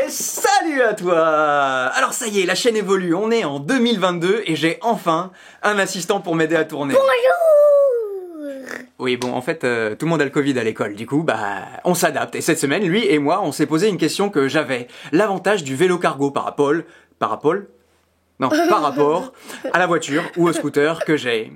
Et salut à toi! Alors ça y est, la chaîne évolue, on est en 2022 et j'ai enfin un assistant pour m'aider à tourner. Bonjour! Oui bon, en fait, tout le monde a le Covid à l'école, du coup, on s'adapte. Et cette semaine, lui et moi, on s'est posé une question que j'avais. L'avantage du vélo cargo par rapport à la voiture ou au scooter que j'ai.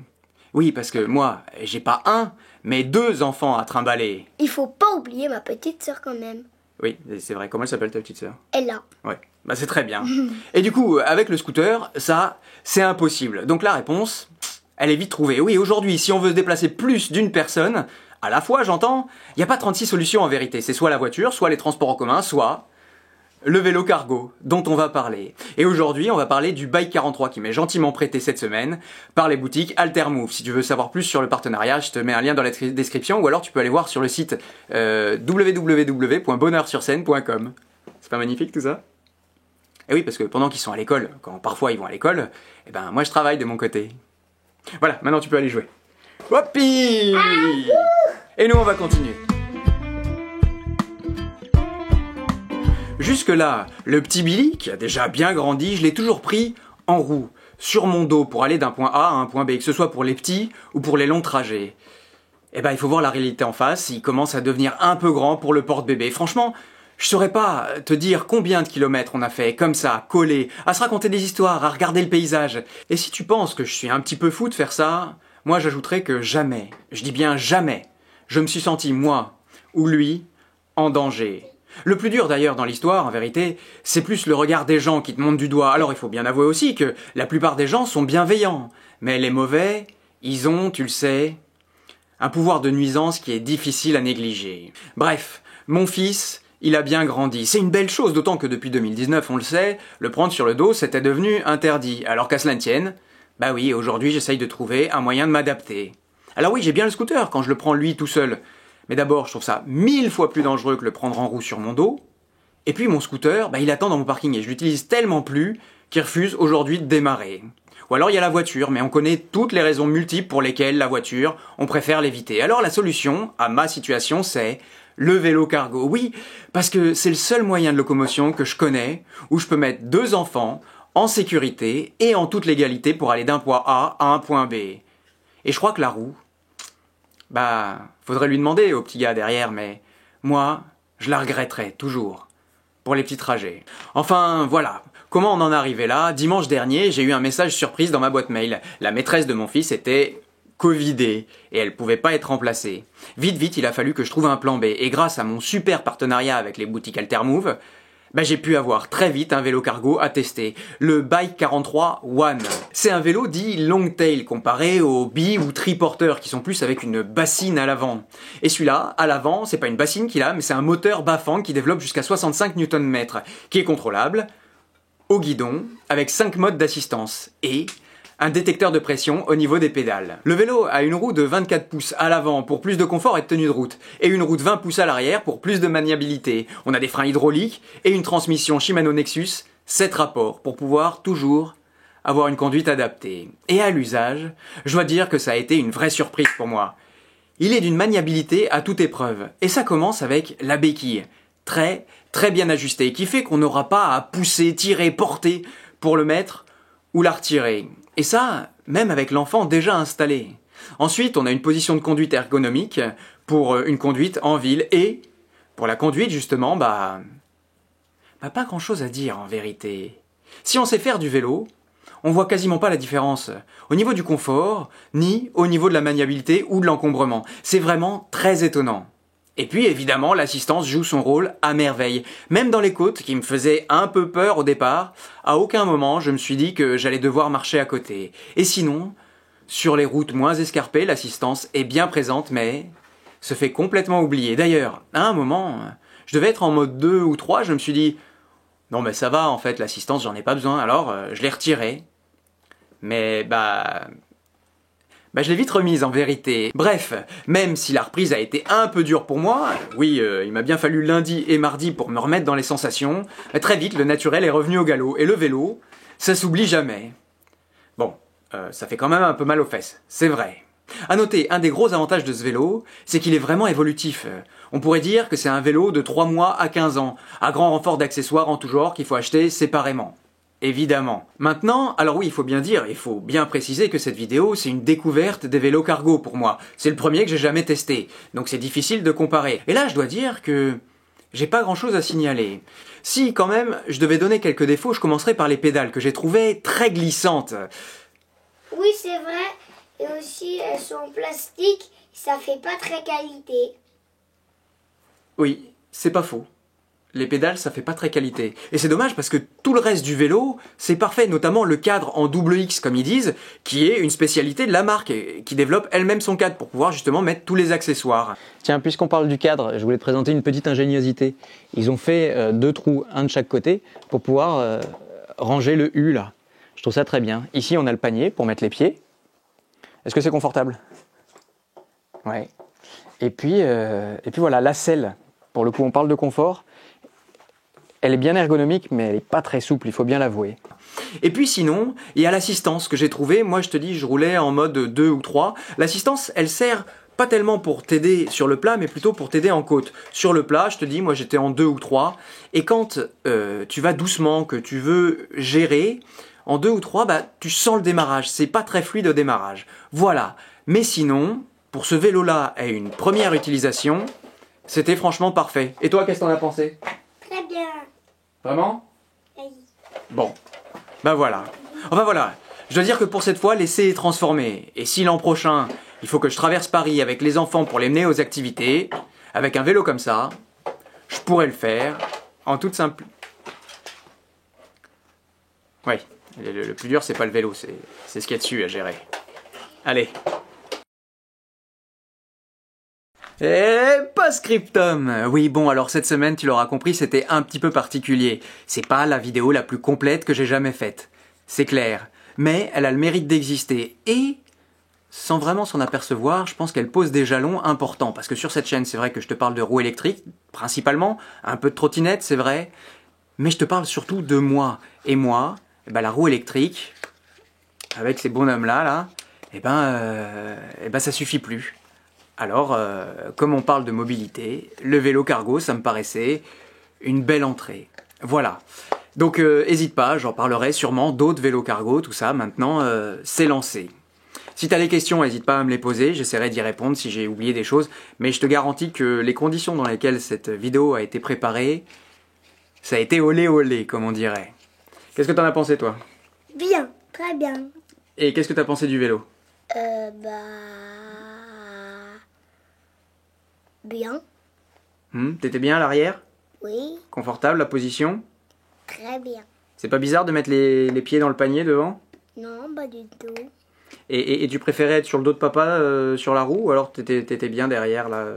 Oui, parce que moi, j'ai pas un, mais deux enfants à trimballer. Il faut pas oublier ma petite sœur quand même. Oui, c'est vrai. Comment elle s'appelle ta petite sœur? Ella. Ouais, c'est très bien. Et du coup, avec le scooter, ça, c'est impossible. Donc la réponse, elle est vite trouvée. Oui, aujourd'hui, si on veut se déplacer plus d'une personne, à la fois, j'entends, il n'y a pas 36 solutions en vérité. C'est soit la voiture, soit les transports en commun, soit le vélo cargo, dont on va parler. Et aujourd'hui, on va parler du Bike 43 qui m'est gentiment prêté cette semaine par les boutiques Altermove. Si tu veux savoir plus sur le partenariat, je te mets un lien dans la description, ou alors tu peux aller voir sur le site www.bonheursurscène.com. C'est pas magnifique tout ça? Et oui, parce que pendant qu'ils sont à l'école, quand parfois ils vont à l'école, moi je travaille de mon côté. Voilà, maintenant tu peux aller jouer. Hopi! Et nous on va continuer. Jusque-là, le petit Billy, qui a déjà bien grandi, je l'ai toujours pris en roue, sur mon dos, pour aller d'un point A à un point B, que ce soit pour les petits ou pour les longs trajets. Il faut voir la réalité en face, il commence à devenir un peu grand pour le porte-bébé. Franchement, je saurais pas te dire combien de kilomètres on a fait, comme ça, collés, à se raconter des histoires, à regarder le paysage. Et si tu penses que je suis un petit peu fou de faire ça, moi j'ajouterais que jamais, je dis bien jamais, je me suis senti, moi, ou lui, en danger. Le plus dur d'ailleurs dans l'histoire, en vérité, c'est plus le regard des gens qui te montent du doigt. Alors il faut bien avouer aussi que la plupart des gens sont bienveillants. Mais les mauvais, ils ont, tu le sais, un pouvoir de nuisance qui est difficile à négliger. Bref, mon fils, il a bien grandi. C'est une belle chose, d'autant que depuis 2019, on le sait, le prendre sur le dos, c'était devenu interdit. Alors qu'à cela ne tienne, oui, aujourd'hui j'essaye de trouver un moyen de m'adapter. Alors oui, j'ai bien le scooter quand je le prends lui tout seul. Mais d'abord, je trouve ça 1000 fois plus dangereux que le prendre en roue sur mon dos. Et puis mon scooter, il attend dans mon parking et je l'utilise tellement plus qu'il refuse aujourd'hui de démarrer. Ou alors il y a la voiture, mais on connaît toutes les raisons multiples pour lesquelles la voiture, on préfère l'éviter. Alors la solution, à ma situation, c'est le vélo cargo. Oui, parce que c'est le seul moyen de locomotion que je connais où je peux mettre deux enfants en sécurité et en toute légalité pour aller d'un point A à un point B. Et je crois que la roue, faudrait lui demander au petit gars derrière, mais moi, je la regretterais toujours, pour les petits trajets. Enfin, voilà, comment on en est arrivé là? Dimanche dernier, j'ai eu un message surprise dans ma boîte mail. La maîtresse de mon fils était covidée, et elle pouvait pas être remplacée. Vite, il a fallu que je trouve un plan B, et grâce à mon super partenariat avec les boutiques Altermove, j'ai pu avoir très vite un vélo cargo à tester, le Bike 43 One. C'est un vélo dit long tail comparé aux bi ou triporteurs qui sont plus avec une bassine à l'avant. Et celui-là, à l'avant, c'est pas une bassine qu'il a, mais c'est un moteur Bafang qui développe jusqu'à 65 Nm, qui est contrôlable au guidon avec 5 modes d'assistance et un détecteur de pression au niveau des pédales. Le vélo a une roue de 24 pouces à l'avant pour plus de confort et de tenue de route, et une roue de 20 pouces à l'arrière pour plus de maniabilité. On a des freins hydrauliques et une transmission Shimano Nexus 7 rapports pour pouvoir toujours avoir une conduite adaptée. Et à l'usage, je dois dire que ça a été une vraie surprise pour moi. Il est d'une maniabilité à toute épreuve, et ça commence avec la béquille, très bien ajustée, qui fait qu'on n'aura pas à pousser, tirer, porter pour le mettre ou la retirer. Et ça, même avec l'enfant déjà installé. Ensuite, on a une position de conduite ergonomique pour une conduite en ville et pour la conduite justement, pas grand chose à dire en vérité. Si on sait faire du vélo, on voit quasiment pas la différence au niveau du confort, ni au niveau de la maniabilité ou de l'encombrement. C'est vraiment très étonnant. Et puis évidemment, l'assistance joue son rôle à merveille. Même dans les côtes, qui me faisaient un peu peur au départ, à aucun moment je me suis dit que j'allais devoir marcher à côté. Et sinon, sur les routes moins escarpées, l'assistance est bien présente, mais se fait complètement oublier. D'ailleurs, à un moment, je devais être en mode 2 ou 3, je me suis dit « Non mais ça va, en fait, l'assistance, j'en ai pas besoin. » Alors, je l'ai retirée. Mais je l'ai vite remise en vérité. Bref, même si la reprise a été un peu dure pour moi, oui, il m'a bien fallu lundi et mardi pour me remettre dans les sensations, très vite le naturel est revenu au galop, et le vélo, ça s'oublie jamais. Bon, ça fait quand même un peu mal aux fesses, c'est vrai. À noter, un des gros avantages de ce vélo, c'est qu'il est vraiment évolutif. On pourrait dire que c'est un vélo de 3 mois à 15 ans, à grand renfort d'accessoires en tout genre qu'il faut acheter séparément. Évidemment. Maintenant, alors oui, il faut bien dire, il faut bien préciser que cette vidéo, c'est une découverte des vélos cargo pour moi. C'est le premier que j'ai jamais testé, donc c'est difficile de comparer. Et là, je dois dire que j'ai pas grand chose à signaler. Si, quand même, je devais donner quelques défauts, je commencerai par les pédales, que j'ai trouvées très glissantes. Oui, c'est vrai. Et aussi, elles sont en plastique. Ça fait pas très qualité. Oui, c'est pas faux. Les pédales, ça fait pas très qualité. Et c'est dommage parce que tout le reste du vélo, c'est parfait, notamment le cadre en double X, comme ils disent, qui est une spécialité de la marque, et qui développe elle-même son cadre pour pouvoir justement mettre tous les accessoires. Tiens, puisqu'on parle du cadre, je voulais te présenter une petite ingéniosité. Ils ont fait 2 trous, un de chaque côté, pour pouvoir ranger le U là. Je trouve ça très bien. Ici, on a le panier pour mettre les pieds. Est-ce que c'est confortable? Ouais. Et puis voilà, la selle. Pour le coup, on parle de confort. Elle est bien ergonomique, mais elle n'est pas très souple, il faut bien l'avouer. Et puis sinon, il y a l'assistance que j'ai trouvée. Moi, je te dis, je roulais en mode 2 ou 3. L'assistance, elle sert pas tellement pour t'aider sur le plat, mais plutôt pour t'aider en côte. Sur le plat, je te dis, moi j'étais en 2 ou 3. Et quand tu vas doucement, que tu veux gérer, en 2 ou 3, bah, tu sens le démarrage. C'est pas très fluide au démarrage. Voilà. Mais sinon, pour ce vélo-là et une première utilisation, c'était franchement parfait. Et toi, qu'est-ce que t'en as pensé? Très bien. Vraiment? Oui. Bon. Ben voilà. Enfin voilà. Je dois dire que pour cette fois, l'essai est transformé. Et si l'an prochain, il faut que je traverse Paris avec les enfants pour les mener aux activités, avec un vélo comme ça, je pourrais le faire en toute simple. Oui. Le plus dur, c'est pas le vélo, c'est ce qu'il y a dessus à gérer. Allez. Et post-scriptum. Oui, bon, alors cette semaine, tu l'auras compris, c'était un petit peu particulier. C'est pas la vidéo la plus complète que j'ai jamais faite. C'est clair. Mais elle a le mérite d'exister. Et, sans vraiment s'en apercevoir, je pense qu'elle pose des jalons importants. Parce que sur cette chaîne, c'est vrai que je te parle de roues électriques, principalement, un peu de trottinette, c'est vrai. Mais je te parle surtout de moi. Et moi, eh ben, la roue électrique, avec ces bonhommes-là, ça suffit plus. Alors, comme on parle de mobilité, le vélo cargo, ça me paraissait une belle entrée. Voilà. Donc, hésite pas, j'en parlerai sûrement d'autres vélos cargo, tout ça, maintenant, c'est lancé. Si tu as des questions, n'hésite pas à me les poser, j'essaierai d'y répondre si j'ai oublié des choses, mais je te garantis que les conditions dans lesquelles cette vidéo a été préparée, ça a été olé olé, comme on dirait. Qu'est-ce que t'en as pensé, toi? Bien. Très bien. Et qu'est-ce que t'as pensé du vélo? Bien. T'étais bien à l'arrière? Oui. Confortable, la position? Très bien. C'est pas bizarre de mettre les pieds dans le panier devant? Non, pas du tout. Et tu préférais être sur le dos de papa sur la roue ou alors t'étais bien derrière là?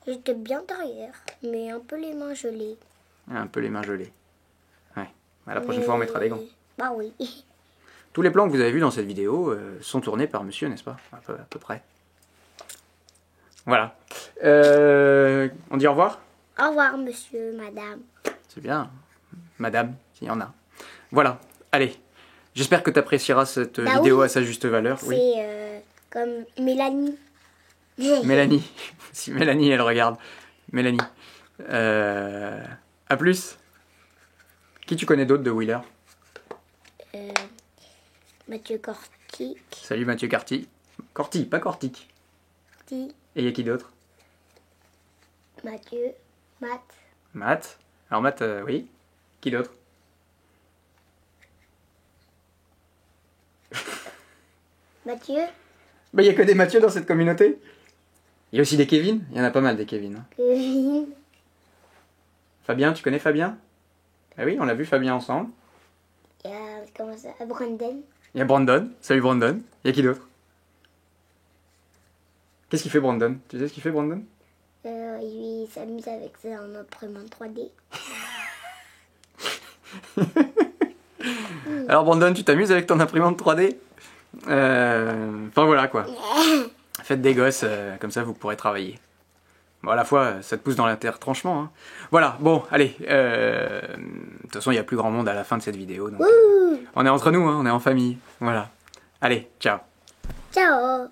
J'étais bien derrière, mais un peu les mains gelées. Un peu les mains gelées. Ouais. Bah, la prochaine fois on mettra des gants. Bah oui. Tous les plans que vous avez vus dans cette vidéo sont tournés par monsieur, n'est-ce pas? À peu près. Voilà. On dit au revoir? Au revoir, monsieur, madame. C'est bien. Madame, s'il y en a. Voilà. Allez. J'espère que tu apprécieras cette vidéo oui. à sa juste valeur. C'est Oui. comme Mélanie. Mélanie. Si Mélanie, elle regarde. Mélanie. À plus. Qui tu connais d'autre de Wheeler? Mathieu Cortic. Salut Mathieu Corti. Corti, pas Cortic. Et il y a qui d'autre? Mathieu. Matt. Matt. Alors Matt, oui. Qui d'autre? Mathieu. Bah, il n'y a que des Mathieu dans cette communauté. Il y a aussi des Kevin. Il y en a pas mal des Kevin. Hein. Kevin. Fabien, tu connais Fabien? Ah oui, on l'a vu Fabien ensemble. Il y a, comment ça, Brandon. Il y a Brandon. Salut Brandon. Il y a qui d'autre? Qu'est-ce qu'il fait Brandon? Tu sais ce qu'il fait Brandon? Il s'amuse avec ça en imprimante 3D. Alors Brandon, tu t'amuses avec ton imprimante 3D? Enfin voilà quoi. Faites des gosses, comme ça vous pourrez travailler. Bon, à la fois, ça te pousse dans l'intertranchement. Hein. Voilà, bon, allez. De toute façon, il n'y a plus grand monde à la fin de cette vidéo. Donc, on est entre nous, hein, on est en famille. Voilà. Allez, ciao. Ciao.